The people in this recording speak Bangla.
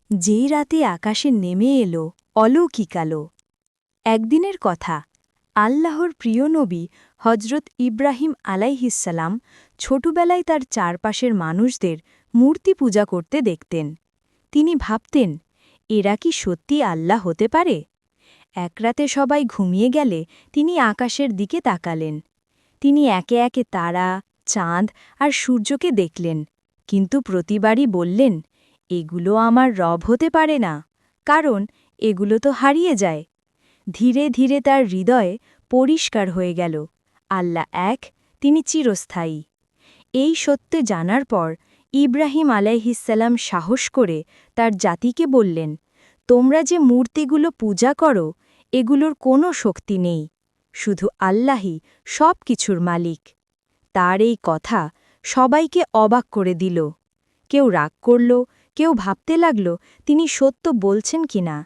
যেই রাতে আকাশে নেমে এলো অলৌকিক আলো। একদিনের কথা, আল্লাহর প্রিয় নবী হজরত ইব্রাহিম আলাইহিসসালাম ছোটবেলায় তার চারপাশের মানুষদের মূর্তি পূজা করতে দেখতেন। তিনি ভাবতেন, এরা কি সত্যি আল্লাহ হতে পারে? এক রাতে সবাই ঘুমিয়ে গেলে তিনি আকাশের দিকে তাকালেন। তিনি একে একে তারা, চাঁদ আর সূর্যকে দেখলেন, কিন্তু প্রতিবারই বললেন, এগুলো আমার রব হতে পারে না, কারণ এগুলো তো হারিয়ে যায়। ধীরে ধীরে তার হৃদয়ে পরিষ্কার হয়ে গেল, আল্লাহ এক, তিনি চিরস্থায়ী। এই সত্যে জানার পর ইব্রাহিম আলাইহিসসালাম সাহস করে তার জাতিকে বললেন, তোমরা যে মূর্তিগুলো পূজা করো, এগুলোর কোনো শক্তি নেই, শুধু আল্লাহই সব কিছুর মালিক। তার এই কথা সবাইকে অবাক করে দিল। কেউ রাগ করল, কেউ ভাবতে লাগল তিনি সত্য বলছেন কিনা।